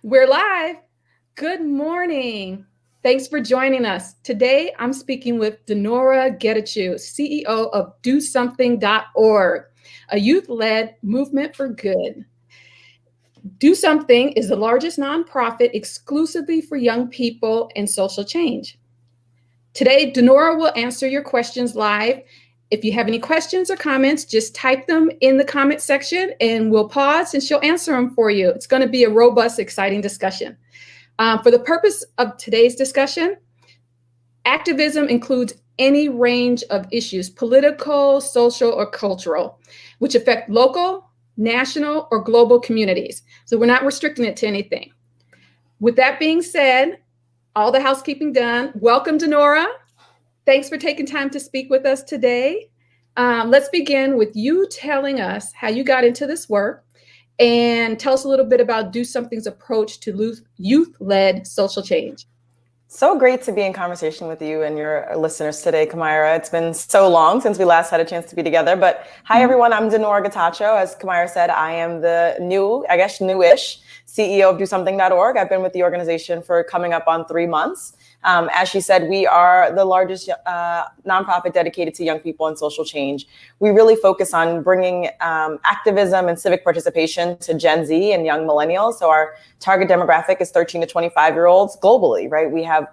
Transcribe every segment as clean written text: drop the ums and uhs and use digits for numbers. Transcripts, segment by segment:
We're live. Good morning. Thanks for joining us. Today, I'm speaking with DeNora Getachew, CEO of DoSomething.org, a youth-led movement for good. Do Something is the largest nonprofit exclusively for young people and social change. Today, DeNora will answer your questions live. If you have any questions or comments, just type them in the comment section and we'll pause and she'll answer them for you. It's going to be a robust, exciting discussion. For the purpose of today's discussion, activism includes any range of issues, political, social, or cultural, which affect local, national, or global communities. So we're not restricting it to anything. With that being said, all the housekeeping done, welcome, DeNora. Thanks for taking time to speak with us today. Let's begin with you telling us how you got into this work and tell us a little bit about Do Something's approach to youth-led social change. So great to be in conversation with you and your listeners today, Kamaira. It's been so long since we last had a chance to be together. But hi, everyone. I'm DeNora Getachew. As Kamaira said, I am the newish CEO of DoSomething.org. I've been with the organization for coming up on 3 months. As she said, we are the largest nonprofit dedicated to young people and social change. We really focus on bringing activism and civic participation to Gen Z and young millennials. So our target demographic is 13 to 25-year-olds globally, right? We have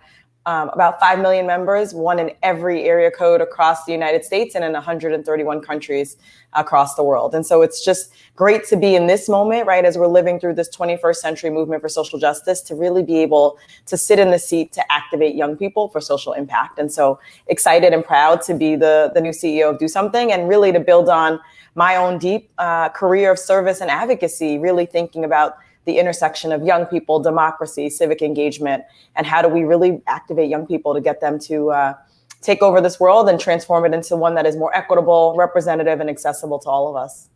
about 5 million members, one in every area code across the United States and in 131 countries across the world. And so it's just great to be in this moment, right, as we're living through this 21st century movement for social justice, to really be able to sit in the seat to activate young people for social impact. And so excited and proud to be the new CEO of Do Something, and really to build on my own deep career of service and advocacy, really thinking about the intersection of young people, democracy, civic engagement, and how do we really activate young people to get them to take over this world and transform it into one that is more equitable, representative, and accessible to all of us.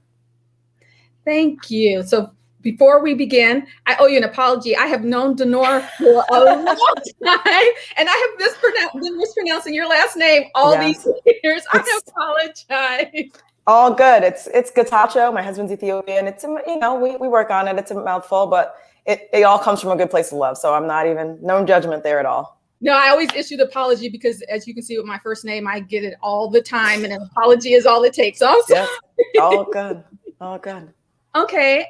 Thank you. So before we begin, I owe you an apology. I have known DeNora for a long time, and I have been mispronouncing your last name all these years. I apologize. All good. It's Getachew. My husband's Ethiopian. It's, we work on it. It's a mouthful, but it all comes from a good place of love. So I'm not even, no judgment there at all. No, I always issue the apology because, as you can see with my first name, I get it all the time, and an apology is all it takes. So I'm sorry. Yes. All good. All good. Okay.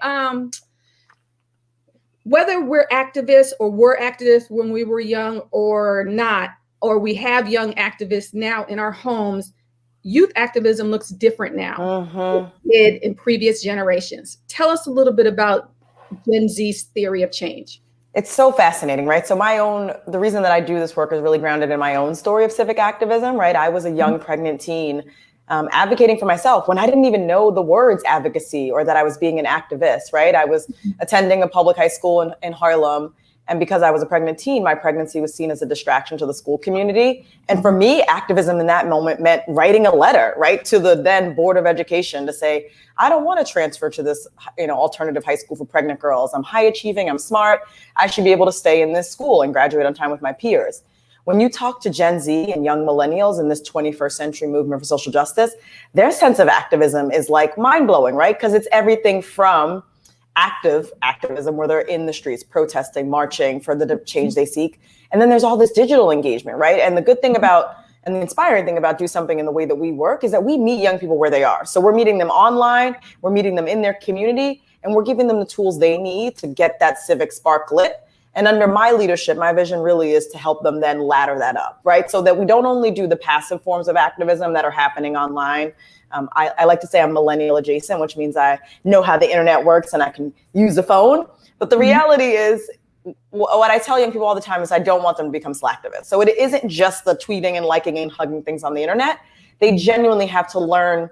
Whether we're activists or were activists when we were young or not, or we have young activists now in our homes, youth activism looks different now than it did in previous generations. Tell us a little bit about Gen Z's theory of change. It's so fascinating, right? So the reason that I do this work is really grounded in my own story of civic activism, right? I was a young pregnant teen advocating for myself when I didn't even know the words advocacy or that I was being an activist, right? I was attending a public high school in Harlem. And because I was a pregnant teen, my pregnancy was seen as a distraction to the school community. And for me, activism in that moment meant writing a letter, right, to the then Board of Education to say, I don't want to transfer to this, alternative high school for pregnant girls. I'm high achieving, I'm smart. I should be able to stay in this school and graduate on time with my peers. When you talk to Gen Z and young millennials in this 21st century movement for social justice, their sense of activism is like mind blowing, right? Because it's everything from active activism where they're in the streets protesting, marching for the change they seek. And then there's all this digital engagement, right? And the good thing about, and the inspiring thing about Do Something in the way that we work is that we meet young people where they are. So we're meeting them online, we're meeting them in their community, and we're giving them the tools they need to get that civic spark lit. And under my leadership, my vision really is to help them then ladder that up, right? So that we don't only do the passive forms of activism that are happening online. I like to say I'm millennial adjacent, which means I know how the internet works and I can use the phone. But the reality is, what I tell young people all the time is I don't want them to become slacktivists. So it isn't just the tweeting and liking and hugging things on the internet. They genuinely have to learn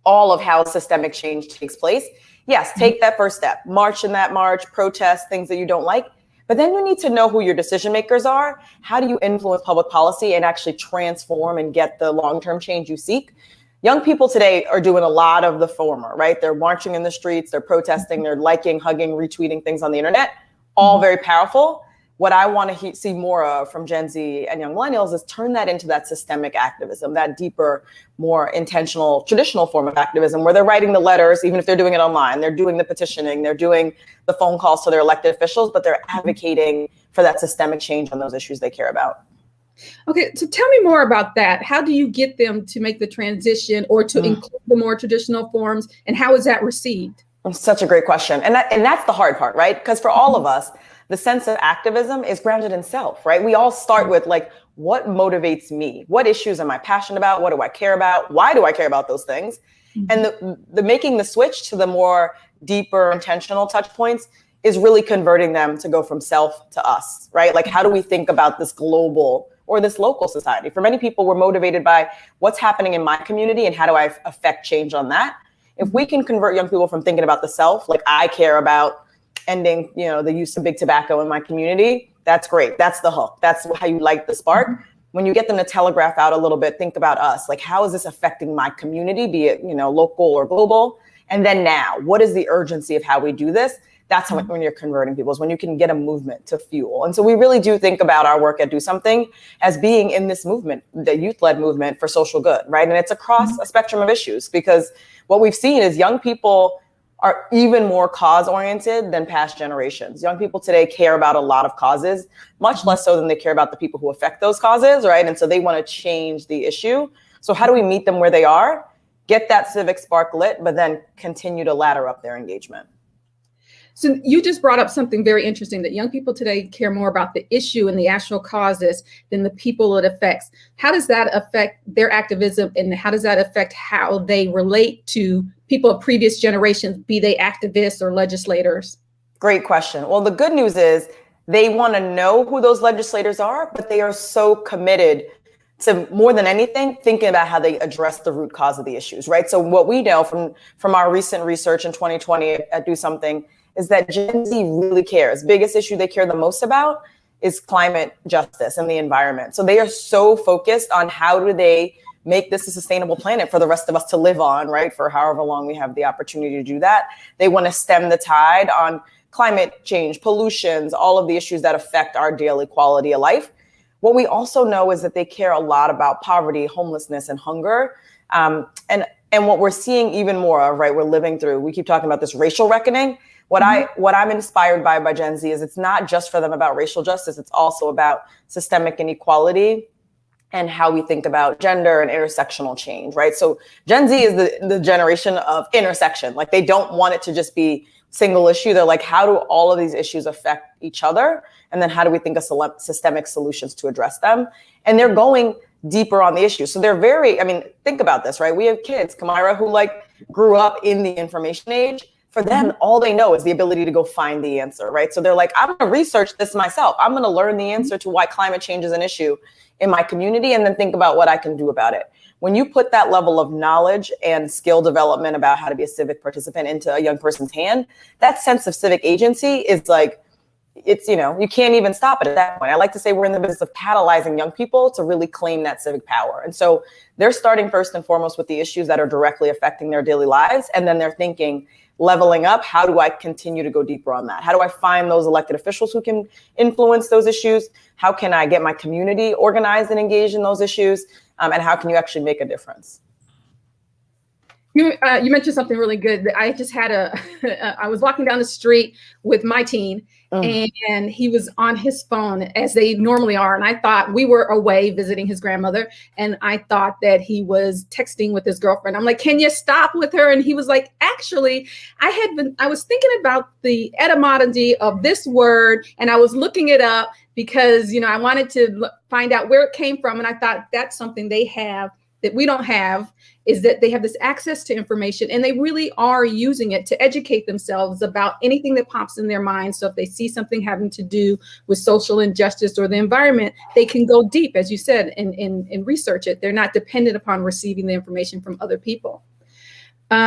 all of how systemic change takes place. Yes, take that first step, march in that march, protest things that you don't like. But then you need to know who your decision makers are. How do you influence public policy and actually transform and get the long-term change you seek? Young people today are doing a lot of the former, right? They're marching in the streets, they're protesting, they're liking, hugging, retweeting things on the internet, all very powerful. what I want to see more of from Gen Z and young millennials is turn that into that systemic activism, that deeper, more intentional, traditional form of activism where they're writing the letters, even if they're doing it online, they're doing the petitioning, they're doing the phone calls to their elected officials, but they're advocating for that systemic change on those issues they care about. Okay, so tell me more about that. How do you get them to make the transition or to include the more traditional forms, and how is that received? Such a great question. And that's the hard part, right? Because for all of us, the sense of activism is grounded in self, right? We all start with like, what motivates me? What issues am I passionate about? What do I care about? Why do I care about those things? And the making the switch to the more deeper intentional touch points is really converting them to go from self to us, right? Like, how do we think about this global or this local society? For many people, we're motivated by what's happening in my community and how do I affect change on that? If we can convert young people from thinking about the self, like I care about ending, the use of big tobacco in my community, that's great. That's the hook. That's how you light the spark. When you get them to telegraph out a little bit, think about us. Like, how is this affecting my community, be it, local or global? And then now, what is the urgency of how we do this? That's when you're converting people, is when you can get a movement to fuel. And so we really do think about our work at Do Something as being in this movement, the youth-led movement for social good, right? And it's across a spectrum of issues, because what we've seen is young people are even more cause-oriented than past generations. Young people today care about a lot of causes, much less so than they care about the people who affect those causes, right? And so they want to change the issue. So how do we meet them where they are, get that civic spark lit, but then continue to ladder up their engagement? So you just brought up something very interesting, that young people today care more about the issue and the actual causes than the people it affects. How does that affect their activism, and how does that affect how they relate to people of previous generations, be they activists or legislators? Great question. Well, the good news is they want to know who those legislators are, but they are so committed to, more than anything, thinking about how they address the root cause of the issues, right? So what we know from our recent research in 2020 at Do Something is that Gen Z really cares. Biggest issue they care the most about is climate justice and the environment. So they are so focused on how do they make this a sustainable planet for the rest of us to live on, right? For however long we have the opportunity to do that. They want to stem the tide on climate change, pollutions, all of the issues that affect our daily quality of life. What we also know is that they care a lot about poverty, homelessness, and hunger. And what we're seeing even more of, right, we're living through, we keep talking about this racial reckoning. What I'm inspired by Gen Z is it's not just for them about racial justice, it's also about systemic inequality and how we think about gender and intersectional change, right? So Gen Z is the generation of intersection. Like, they don't want it to just be single issue. They're like, how do all of these issues affect each other? And then how do we think of systemic solutions to address them? And they're going deeper on the issue. So they're think about this, right? We have kids, Kamira, who grew up in the information age. For them, all they know is the ability to go find the answer, right? So they're like, I'm going to research this myself. I'm going to learn the answer to why climate change is an issue in my community, and then think about what I can do about it. When you put that level of knowledge and skill development about how to be a civic participant into a young person's hand, that sense of civic agency is you can't even stop it at that point. I like to say we're in the business of catalyzing young people to really claim that civic power. And so they're starting first and foremost with the issues that are directly affecting their daily lives. And then they're thinking, leveling up, how do I continue to go deeper on that? How do I find those elected officials who can influence those issues? How can I get my community organized and engaged in those issues? And how can you actually make a difference? You mentioned something really good. I just had I was walking down the street with my teen, and he was on his phone, as they normally are. And I thought, we were away visiting his grandmother, and I thought that he was texting with his girlfriend. I'm like, can you stop with her? And he was like, actually, I was thinking about the etymology of this word, and I was looking it up because, I wanted to find out where it came from. And I thought that's something they have that we don't have, is that they have this access to information, and they really are using it to educate themselves about anything that pops in their mind. So if they see something having to do with social injustice or the environment, they can go deep, as you said, and research it. They're not dependent upon receiving the information from other people. We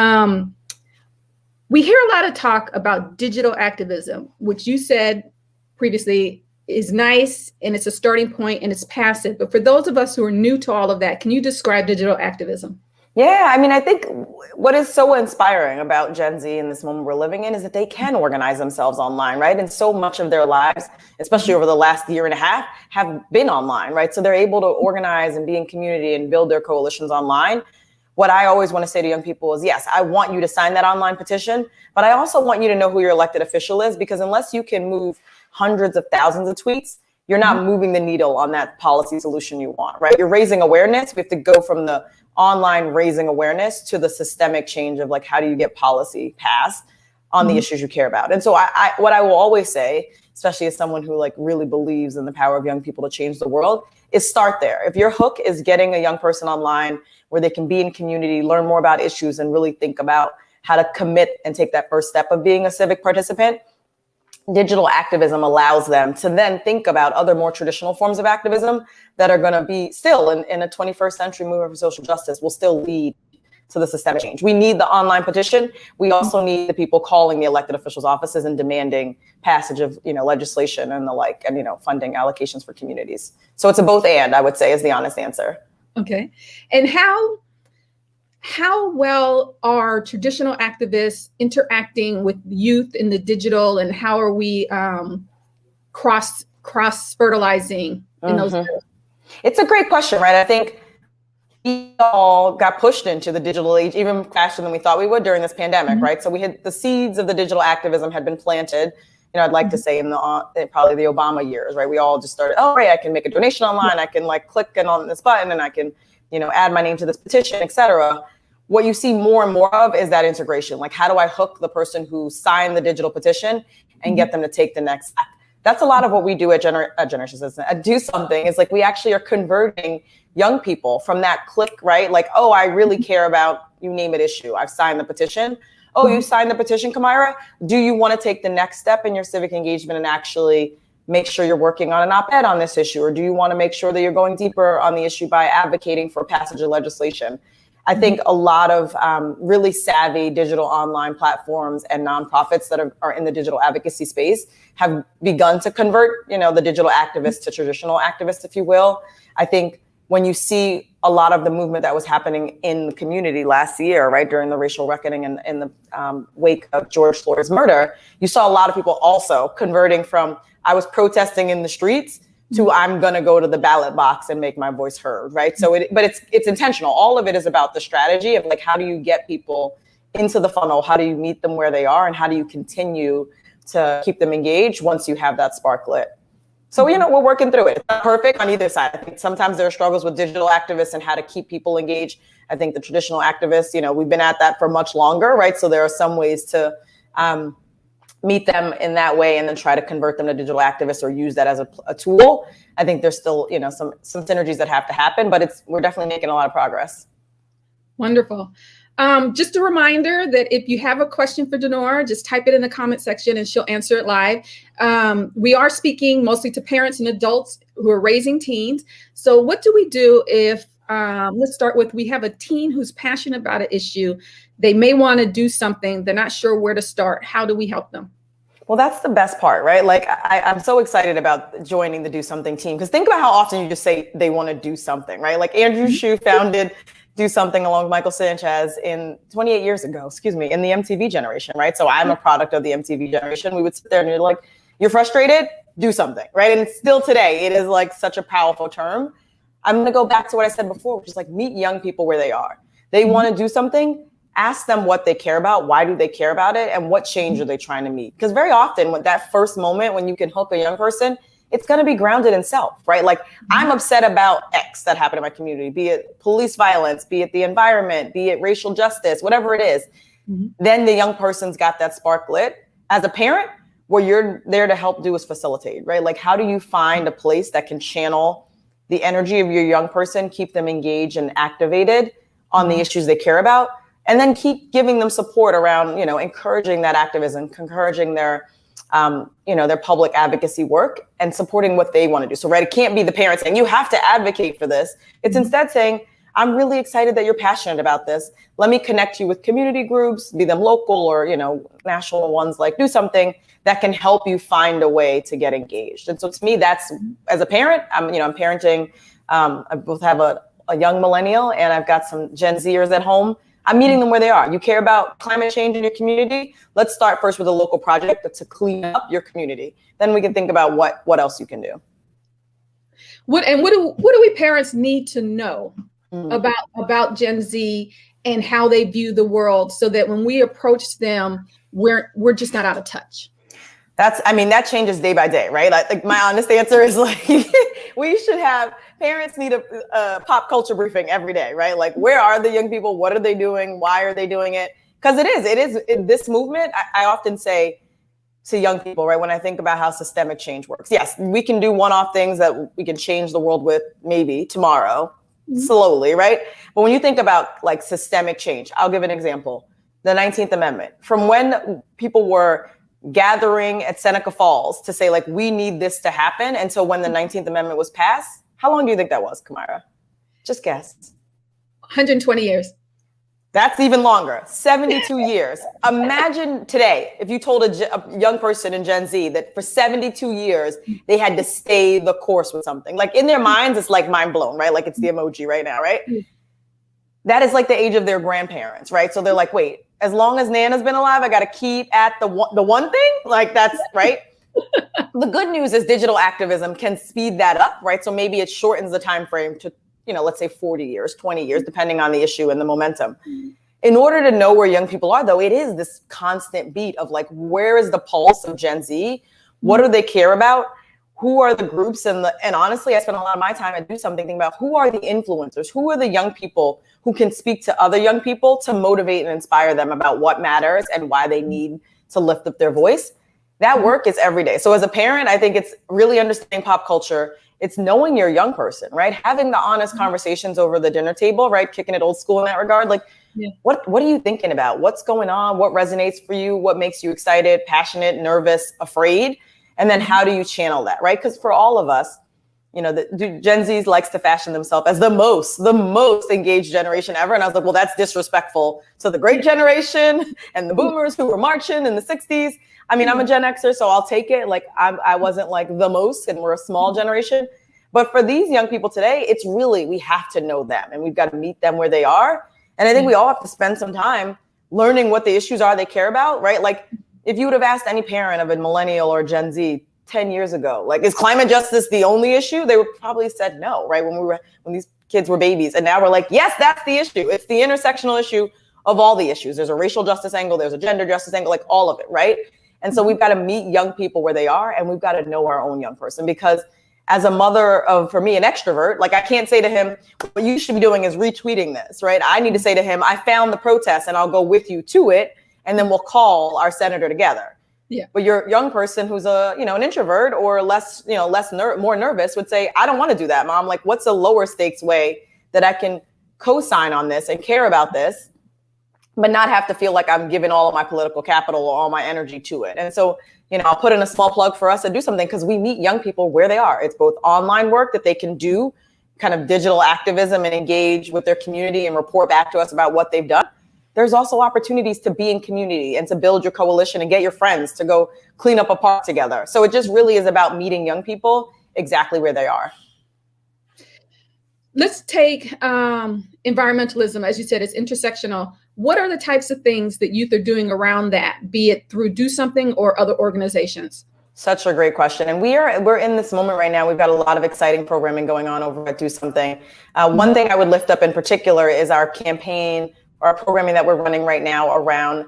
hear a lot of talk about digital activism, which you said previously is nice, and it's a starting point, and it's passive. But for those of us who are new to all of that, can you describe digital activism? Yeah, I mean, I think what is so inspiring about Gen Z in this moment we're living in is that they can organize themselves online, right? And so much of their lives, especially over the last year and a half, have been online, right? So they're able to organize and be in community and build their coalitions online. What I always want to say to young people is, yes, I want you to sign that online petition, but I also want you to know who your elected official is, because unless you can move hundreds of thousands of tweets, you're not moving the needle on that policy solution you want, right? You're raising awareness. We have to go from the online raising awareness to the systemic change of like, how do you get policy passed on the issues you care about? And so what I will always say, especially as someone who like really believes in the power of young people to change the world, is start there. If your hook is getting a young person online where they can be in community, learn more about issues, and really think about how to commit and take that first step of being a civic participant, digital activism allows them to then think about other more traditional forms of activism that are going to be still in a 21st century movement for social justice will still lead to the systemic change. We need the online petition. We also need the people calling the elected officials' offices and demanding passage of, legislation and the like, and, funding allocations for communities. So it's a both and, I would say, is the honest answer. Okay. And how well are traditional activists interacting with youth in the digital, and how are we cross fertilizing in those areas? It's a great question, right? I think we all got pushed into the digital age even faster than we thought we would during this pandemic, right? So we had the seeds of the digital activism had been planted. I'd like to say in probably the Obama years, right? We all just started, oh, right, I can make a donation online. I can like click on this button and I can, add my name to this petition, et cetera. What you see more and more of is that integration. Like, how do I hook the person who signed the digital petition and get them to take the next step? That's a lot of what we do at Generation Citizen. At Do Something is like we actually are converting young people from that click, right? Like, oh, I really care about, you name it, issue. I've signed the petition. Oh, you signed the petition, Kamira? Do you want to take the next step in your civic engagement and actually make sure you're working on an op-ed on this issue? Or do you want to make sure that you're going deeper on the issue by advocating for passage of legislation? I think a lot of really savvy digital online platforms and nonprofits that are in the digital advocacy space have begun to convert, the digital activists to traditional activists, if you will. I think when you see a lot of the movement that was happening in the community last year, right, during the racial reckoning and in the wake of George Floyd's murder, you saw a lot of people also converting from, I was protesting in the streets, to I'm going to go to the ballot box and make my voice heard, right? So, but it's intentional. All of it is about the strategy of like, how do you get people into the funnel? How do you meet them where they are? And how do you continue to keep them engaged once you have that spark lit? So, we're working through it. It's not perfect on either side. I think sometimes there are struggles with digital activists and how to keep people engaged. I think the traditional activists, we've been at that for much longer, right? So there are some ways to meet them in that way and then try to convert them to digital activists or use that as a tool. I think there's still, some synergies that have to happen, but we're definitely making a lot of progress. Wonderful. Just a reminder that if you have a question for DeNora, just type it in the comment section and she'll answer it live. We are speaking mostly to parents and adults who are raising teens. So what do we do if, let's start with, we have a teen who's passionate about an issue. They may want to do something. They're not sure where to start. How do we help them? Well, that's the best part, right? Like, I'm so excited about joining the Do Something team, because think about how often you just say they want to do something, right? Like Andrew Shue founded Do Something along with Michael Sanchez 28 years ago, in the MTV generation, right? So I'm a product of the MTV generation. We would sit there and you're like, you're frustrated? Do something, right? And still today, it is like such a powerful term. I'm going to go back to what I said before, which is like, meet young people where they are. They want to do something. Ask them what they care about, why do they care about it, and what change are they trying to meet? Because very often with that first moment when you can hook a young person, it's going to be grounded in self, right? Like, I'm upset about X that happened in my community, be it police violence, be it the environment, be it racial justice, whatever it is. Then the young person's got that spark lit. As a parent, what you're there to help do is facilitate, right? Like, how do you find a place that can channel the energy of your young person, keep them engaged and activated on the issues they care about? And then keep giving them support around, encouraging that activism, encouraging their, their public advocacy work and supporting what they want to do. So, right, it can't be the parents saying, you have to advocate for this. It's instead saying, I'm really excited that you're passionate about this. Let me connect you with community groups, be them local or, national ones, like Do Something, that can help you find a way to get engaged. And so to me, that's, as a parent, I'm parenting. I both have an a young millennial and I've got some Gen Zers at home, I'm meeting them where they are. You care about climate change in your community? Let's start first with a local project to clean up your community. Then we can think about what else you can do. What do we parents need to know about Gen Z and how they view the world, so that when we approach them, we're just not out of touch? That changes day by day, right? Like my honest answer is like, parents need a pop culture briefing every day, right? Like, where are the young people? What are they doing? Why are they doing it? Because it is this movement. I often say to young people, right, when I think about how systemic change works, yes, we can do one-off things that we can change the world with maybe tomorrow, slowly, right? But when you think about like systemic change, I'll give an example. The 19th Amendment, from when people were gathering at Seneca Falls to say, like, we need this to happen, until when the 19th Amendment was passed, how long do you think that was, Kamara? Just guess. 120 years. That's even longer. 72 years. Imagine today, if you told a young person in Gen Z that for 72 years, they had to stay the course with something. Like, in their minds, it's like mind blown, right? Like, it's the emoji right now, right? That is like the age of their grandparents, right? So they're like, wait, as long as Nana's been alive, I got to keep at the one thing? Like, that's right. The good news is digital activism can speed that up, right? So maybe it shortens the time frame to, let's say 40 years, 20 years, depending on the issue and the momentum. In order to know where young people are, though, it is this constant beat of like, where is the pulse of Gen Z? What do they care about? Who are the groups? And honestly, I spend a lot of my time at Do Something thinking about who are the influencers? Who are the young people who can speak to other young people to motivate and inspire them about what matters and why they need to lift up their voice? That work is every day. So as a parent, I think it's really understanding pop culture. It's knowing your young person, right? Having the honest conversations over the dinner table, right? Kicking it old school in that regard. Like, what are you thinking about? What's going on? What resonates for you? What makes you excited, passionate, nervous, afraid? And then how do you channel that, right? Because for all of us, the Gen Z likes to fashion themselves as the most engaged generation ever. And I was like, well, that's disrespectful to the great generation and the boomers who were marching in the 60s. I mean, I'm a Gen Xer, so I'll take it. Like, I wasn't like the most, and we're a small generation. But for these young people today, it's really, we have to know them and we've got to meet them where they are. And I think we all have to spend some time learning what the issues are they care about, right? Like, if you would have asked any parent of a millennial or Gen Z 10 years ago, like, is climate justice the only issue? They would probably said no, right? When these kids were babies. And now we're like, yes, that's the issue. It's the intersectional issue of all the issues. There's a racial justice angle, there's a gender justice angle, like all of it, right? And so we've got to meet young people where they are, and we've got to know our own young person. Because as a mother of, for me, an extrovert, like, I can't say to him, what you should be doing is retweeting this, right? I need to say to him, I found the protest and I'll go with you to it. And then we'll call our senator together. Yeah. But your young person who's an introvert or more nervous would say, I don't want to do that, Mom. Like, what's a lower stakes way that I can co-sign on this and care about this, but not have to feel like I'm giving all of my political capital or all my energy to it? And so, I'll put in a small plug for us to Do Something, because we meet young people where they are. It's both online work that they can do, kind of digital activism, and engage with their community and report back to us about what they've done. There's also opportunities to be in community and to build your coalition and get your friends to go clean up a park together. So it just really is about meeting young people exactly where they are. Let's take environmentalism. As you said, it's intersectional. What are the types of things that youth are doing around that, be it through Do Something or other organizations? Such a great question. And we're in this moment right now. We've got a lot of exciting programming going on over at Do Something. One thing I would lift up in particular is our campaign, our programming that we're running right now around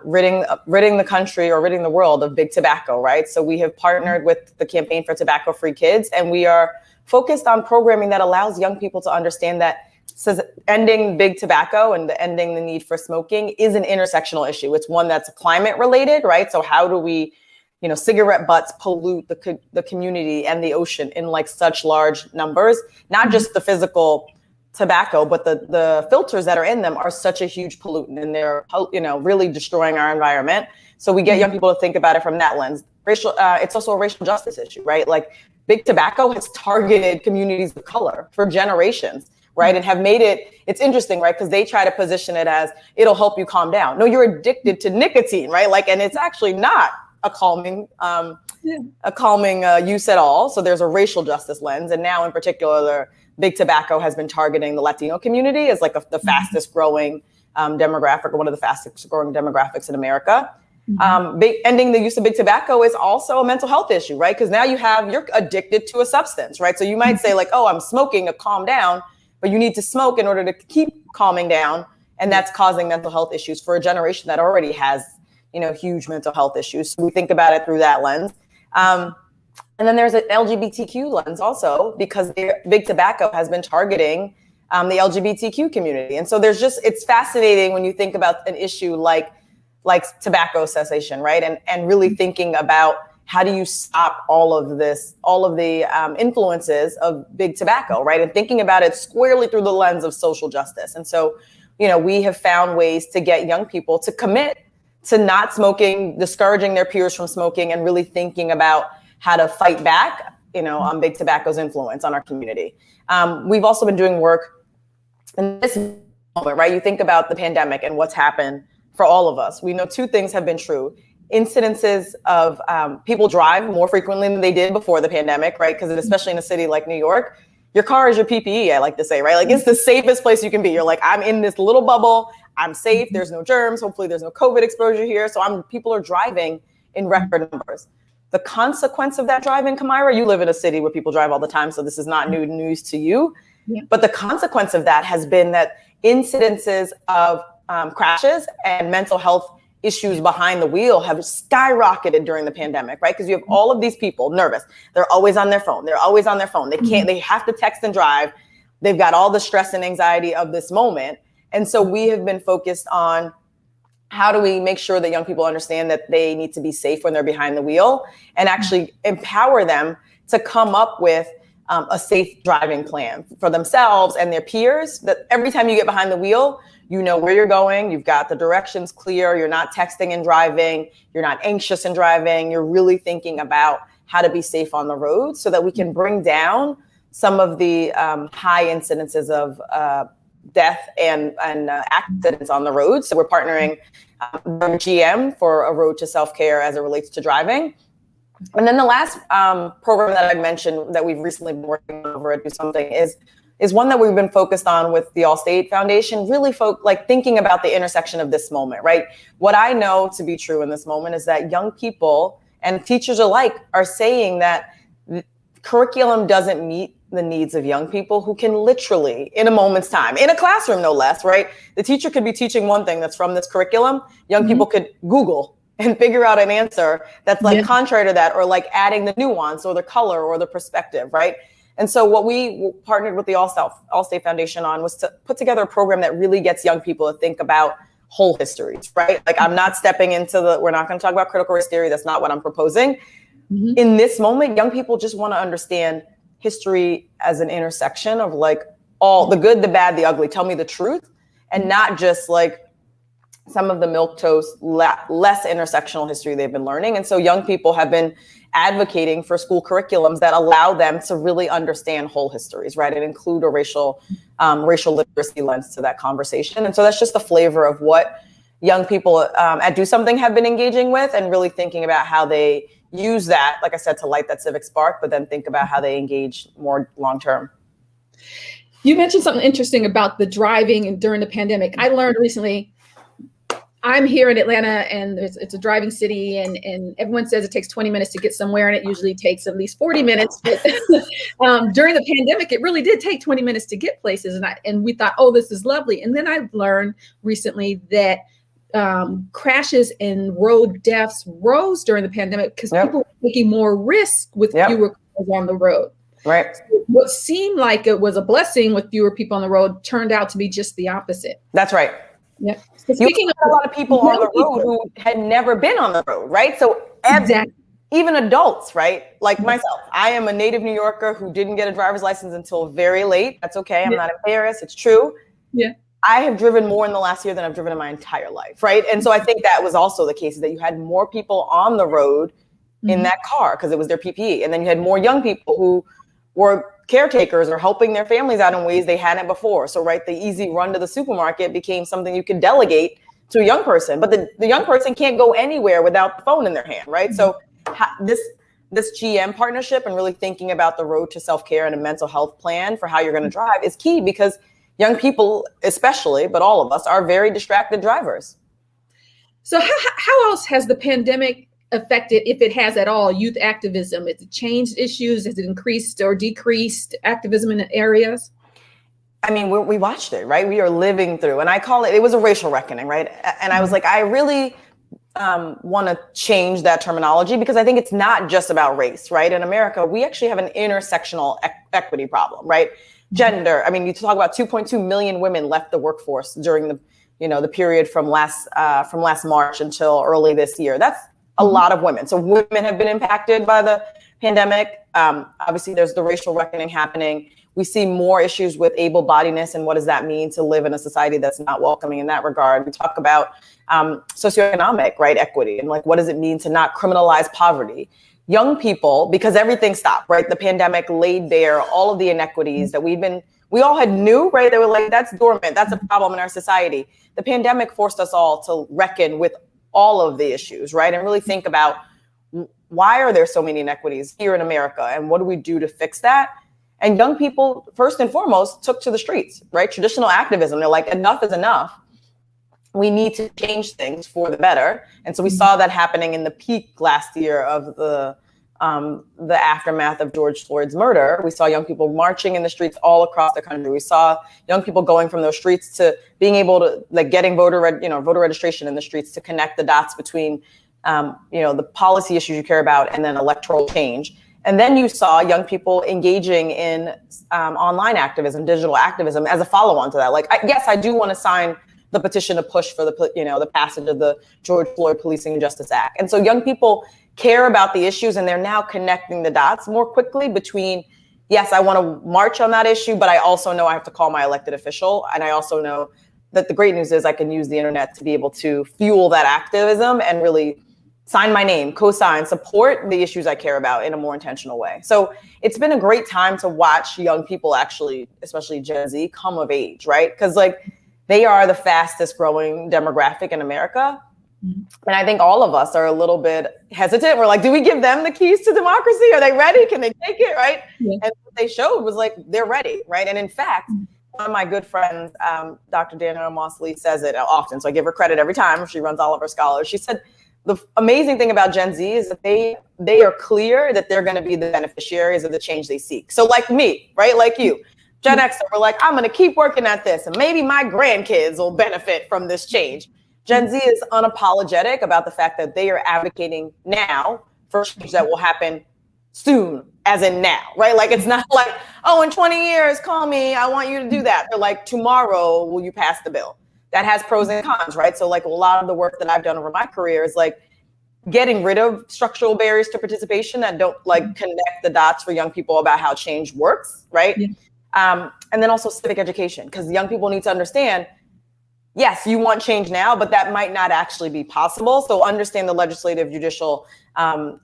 ridding the country or ridding the world of big tobacco, right? So we have partnered with the Campaign for Tobacco-Free Kids, and we are focused on programming that allows young people to understand that says ending big tobacco and ending the need for smoking is an intersectional issue. It's one that's climate related, right? So how do we, cigarette butts pollute the community and the ocean in like such large numbers, not just the physical tobacco, but the filters that are in them are such a huge pollutant, and they're, really destroying our environment. So we get young people to think about it from that lens. It's also a racial justice issue, right? Like, big tobacco has targeted communities of color for generations, right? And have made it's interesting, right? Because they try to position it as it'll help you calm down. No, you're addicted to nicotine, right? Like, and it's actually not a calming use at all. So there's a racial justice lens. And now in particular, big tobacco has been targeting the Latino community as like the fastest growing demographic, or one of the fastest growing demographics in America. Ending the use of big tobacco is also a mental health issue, right? Because now you're addicted to a substance, right? So you might say like, oh, I'm smoking to calm down, but you need to smoke in order to keep calming down. And that's causing mental health issues for a generation that already has, huge mental health issues. So we think about it through that lens. And then there's an LGBTQ lens also, because big tobacco has been targeting the LGBTQ community. And so it's fascinating when you think about an issue like tobacco cessation, right? And really thinking about how do you stop all of the influences of big tobacco, right? And thinking about it squarely through the lens of social justice. And so, we have found ways to get young people to commit to not smoking, discouraging their peers from smoking, and really thinking about how to fight back, on big tobacco's influence on our community. We've also been doing work in this moment, right? You think about the pandemic and what's happened for all of us. We know two things have been true. Incidences of people drive more frequently than they did before the pandemic, right? Because especially in a city like New York, your car is your PPE, I like to say, right? Like it's the safest place you can be. You're like, I'm in this little bubble. I'm safe. There's no germs. Hopefully there's no COVID exposure here. So people are driving in record numbers. The consequence of that driving, Kamira, you live in a city where people drive all the time, so this is not new news to you. Yeah. But the consequence of that has been that incidences of crashes and mental health issues behind the wheel have skyrocketed during the pandemic, right? Because you have all of these people nervous. They're always on their phone. They have to text and drive. They've got all the stress and anxiety of this moment. And so we have been focused on how do we make sure that young people understand that they need to be safe when they're behind the wheel, and actually empower them to come up with a safe driving plan for themselves and their peers, that every time you get behind the wheel, you know where you're going, you've got the directions clear, you're not texting and driving, you're not anxious in driving, you're really thinking about how to be safe on the road so that we can bring down some of the high incidences of death and accidents on the road. So we're partnering with GM for a road to self-care as it relates to driving. And then the last program that I mentioned that we've recently been working on over at Do Something is one that we've been focused on with the Allstate Foundation, really thinking about the intersection of this moment, right? What I know to be true in this moment is that young people and teachers alike are saying that curriculum doesn't meet the needs of young people who can literally, in a moment's time, in a classroom no less, right? The teacher could be teaching one thing that's from this curriculum. Young people could Google and figure out an answer that's contrary to that, or like adding the nuance or the color or the perspective, right? And so what we partnered with the Allstate Foundation on was to put together a program that really gets young people to think about whole histories, right? Like I'm not stepping into we're not going to talk about critical race theory. That's not what I'm proposing. In this moment, young people just want to understand history as an intersection of like all the good, the bad, the ugly. Tell me the truth, and not just like some of the milquetoast, less intersectional history they've been learning. And so young people have been advocating for school curriculums that allow them to really understand whole histories, right? And include a racial literacy lens to that conversation. And so that's just the flavor of what young people at Do Something have been engaging with, and really thinking about how they use that, like I said, to light that civic spark, but then think about how they engage more long-term. You mentioned something interesting about the driving during the pandemic. I learned recently, I'm here in Atlanta, and it's a driving city, and everyone says it takes 20 minutes to get somewhere, and it usually takes at least 40 minutes. But during the pandemic, it really did take 20 minutes to get places, and we thought, oh, this is lovely. And then I've learned recently that crashes and road deaths rose during the pandemic because people were taking more risk with fewer cars on the road. Right. So what seemed like it was a blessing with fewer people on the road turned out to be just the opposite. That's right. Yeah. So speaking of a lot of people on the road who had never been on the road, right? So even adults, right? Like myself, I am a native New Yorker who didn't get a driver's license until very late. That's okay. I'm not embarrassed. It's true. Yeah. I have driven more in the last year than I've driven in my entire life, right? And so I think that was also the case, is that you had more people on the road in that car because it was their PPE. And then you had more young people who were caretakers or helping their families out in ways they hadn't before. So, right, the easy run to the supermarket became something you could delegate to a young person. But the young person can't go anywhere without the phone in their hand, right? So this GM partnership and really thinking about the road to self-care and a mental health plan for how you're going to drive is key, because young people, especially, but all of us, are very distracted drivers. So how else has the pandemic affected, if it has at all, youth activism? Has it changed issues? Has it increased or decreased activism in the areas? I mean, we watched it, right? We are living through, and I call it was a racial reckoning, right? And I was like, I really want to change that terminology, because I think it's not just about race, right? In America, we actually have an intersectional equity problem, right? Gender. I mean, you talk about 2.2 million women left the workforce during the period from last March until early this year. That's a lot of women. So women have been impacted by the pandemic. Obviously, there's the racial reckoning happening. We see more issues with able-bodiedness, and what does that mean to live in a society that's not welcoming in that regard. We talk about socioeconomic, right, equity, and like, what does it mean to not criminalize poverty? Young people, because everything stopped, right? The pandemic laid bare all of the inequities that we all had knew, right? They were like, that's dormant, that's a problem in our society. The pandemic forced us all to reckon with all of the issues, right? And really think about, why are there so many inequities here in America, and what do we do to fix that? And young people, first and foremost, took to the streets, right? Traditional activism. They're like, enough is enough. We need to change things for the better. And so we saw that happening in the peak last year of the aftermath of George Floyd's murder. We saw young people marching in the streets all across the country. We saw young people going from those streets to being able to, like, getting voter registration in the streets, to connect the dots between the policy issues you care about and then electoral change. And then you saw young people engaging in online activism, digital activism, as a follow-on to that. Like, yes, I do want to sign the petition to push for the passage of the George Floyd Policing and Justice Act. And so young people care about the issues, and they're now connecting the dots more quickly between, yes, I want to march on that issue, but I also know I have to call my elected official. And I also know that the great news is I can use the internet to be able to fuel that activism and really sign my name, co-sign, support the issues I care about in a more intentional way. So it's been a great time to watch young people, actually, especially Gen Z, come of age, right? Because like, they are the fastest growing demographic in America. And I think all of us are a little bit hesitant. We're like, do we give them the keys to democracy? Are they ready? Can they take it, right? Yeah. And what they showed was like, they're ready, right? And in fact, one of my good friends, Dr. Daniela says it often, so I give her credit every time. She runs all of her scholars. She said, the amazing thing about Gen Z is that they are clear that they're going to be the beneficiaries of the change they seek. So like me, right? Like you, Gen X, we're like, I'm going to keep working at this, and maybe my grandkids will benefit from this change. Gen Z is unapologetic about the fact that they are advocating now for change that will happen soon, as in now, right? Like, it's not like, oh, in 20 years, call me, I want you to do that. They're like, tomorrow, will you pass the bill? That has pros and cons, right? So like, a lot of the work that I've done over my career is like getting rid of structural barriers to participation that don't like connect the dots for young people about how change works, right? Yeah. And then also civic education, because young people need to understand, yes, you want change now, but that might not actually be possible. So understand the legislative, judicial,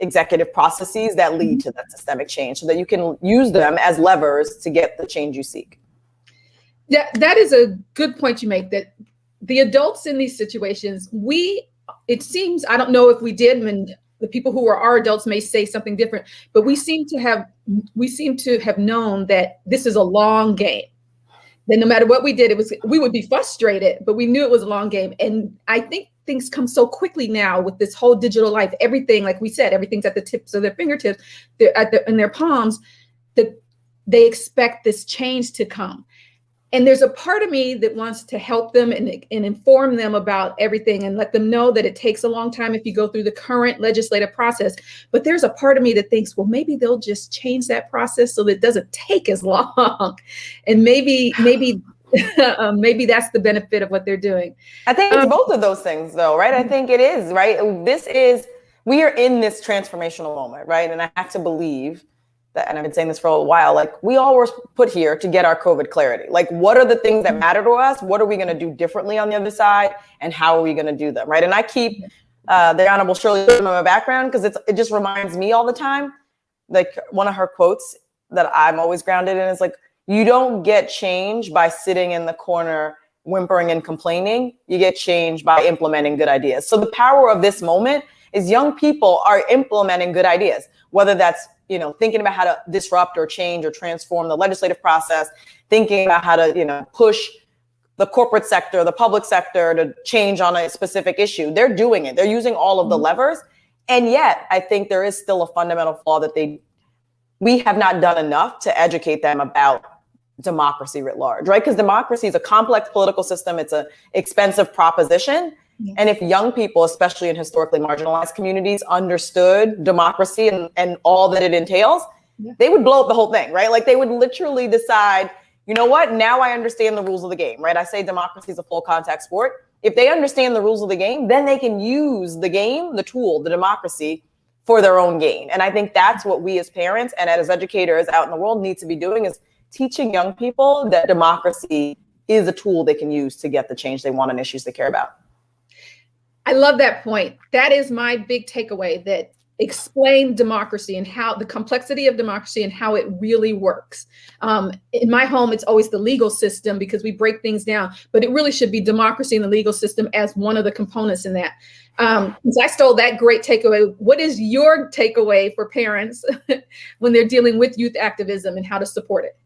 executive processes that lead to that systemic change, so that you can use them as levers to get the change you seek. Yeah, that is a good point you make, that the adults in these situations, it seems, I don't know if we did, and the people who are our adults may say something different, but we seem to have known that this is a long game. That no matter what we did, we would be frustrated, but we knew it was a long game. And I think things come so quickly now with this whole digital life. Everything, like we said, everything's at the tips of their fingertips, in their palms, that they expect this change to come. And there's a part of me that wants to help them and inform them about everything and let them know that it takes a long time if you go through the current legislative process. But there's a part of me that thinks, well, maybe they'll just change that process so that it doesn't take as long. And maybe that's the benefit of what they're doing. I think it's both of those things, though, right? I think it is, right? We are in this transformational moment, right? And I have to believe that, and I've been saying this for a while, like, we all were put here to get our COVID clarity. Like, what are the things that matter to us? What are we going to do differently on the other side? And how are we going to do them, right? And I keep the Honorable Shirley in my background, because it just reminds me all the time. Like, one of her quotes that I'm always grounded in is like, you don't get change by sitting in the corner whimpering and complaining. You get change by implementing good ideas. So the power of this moment is young people are implementing good ideas, whether that's, thinking about how to disrupt or change or transform the legislative process, thinking about how to, push the corporate sector, the public sector to change on a specific issue. They're doing it. They're using all of the levers. And yet I think there is still a fundamental flaw that we have not done enough to educate them about democracy writ large, right? Because democracy is a complex political system. It's an expensive proposition. Yeah. And if young people, especially in historically marginalized communities, understood democracy and all that it entails, they would blow up the whole thing, right? Like they would literally decide, you know what, now I understand the rules of the game, right? I say democracy is a full contact sport. If they understand the rules of the game, then they can use the game, the tool, the democracy for their own gain. And I think that's what we as parents and as educators out in the world need to be doing, is teaching young people that democracy is a tool they can use to get the change they want on issues they care about. I love that point. That is my big takeaway, that explain democracy and how the complexity of democracy and how it really works. In my home, it's always the legal system because we break things down, but it really should be democracy and the legal system as one of the components in that. So I stole that great takeaway. What is your takeaway for parents when they're dealing with youth activism and how to support it?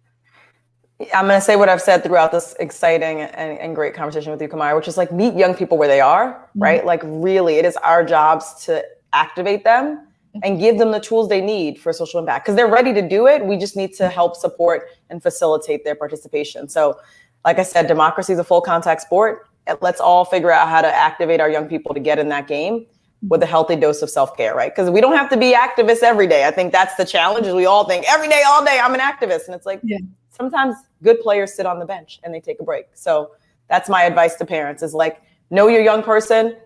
I'm going to say what I've said throughout this exciting and great conversation with you, Kamara, which is like, meet young people where they are, right? Like really, it is our jobs to activate them and give them the tools they need for social impact, because they're ready to do it. We just need to help support and facilitate their participation. So like I said, democracy is a full contact sport. Let's all figure out how to activate our young people to get in that game with a healthy dose of self-care, right? Because we don't have to be activists every day. I think that's the challenge, is we all think every day, all day, I'm an activist. And it's like, sometimes good players sit on the bench and they take a break. So that's my advice to parents, is like, know your young person,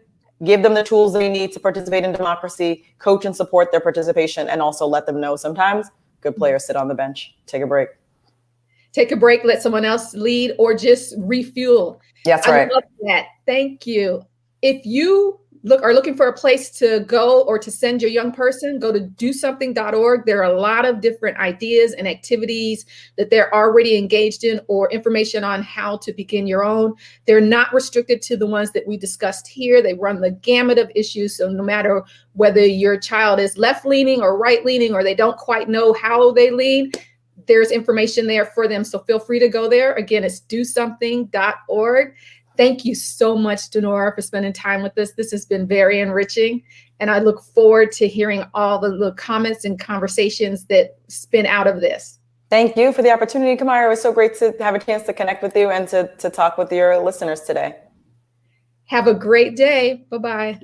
give them the tools they need to participate in democracy, coach and support their participation, and also let them know sometimes good players sit on the bench. Take a break. Take a break, let someone else lead, or just refuel. That's right. I love that. Thank you. If you are looking for a place to go or to send your young person, go to DoSomething.org. There are a lot of different ideas and activities that they're already engaged in, or information on how to begin your own. They're not restricted to the ones that we discussed here. They run the gamut of issues. So no matter whether your child is left-leaning or right-leaning, or they don't quite know how they lean, there's information there for them. So feel free to go there. Again, it's DoSomething.org. Thank you so much, DeNora, for spending time with us. This has been very enriching, and I look forward to hearing all the comments and conversations that spin out of this. Thank you for the opportunity, Kamara. It was so great to have a chance to connect with you and to talk with your listeners today. Have a great day. Bye-bye.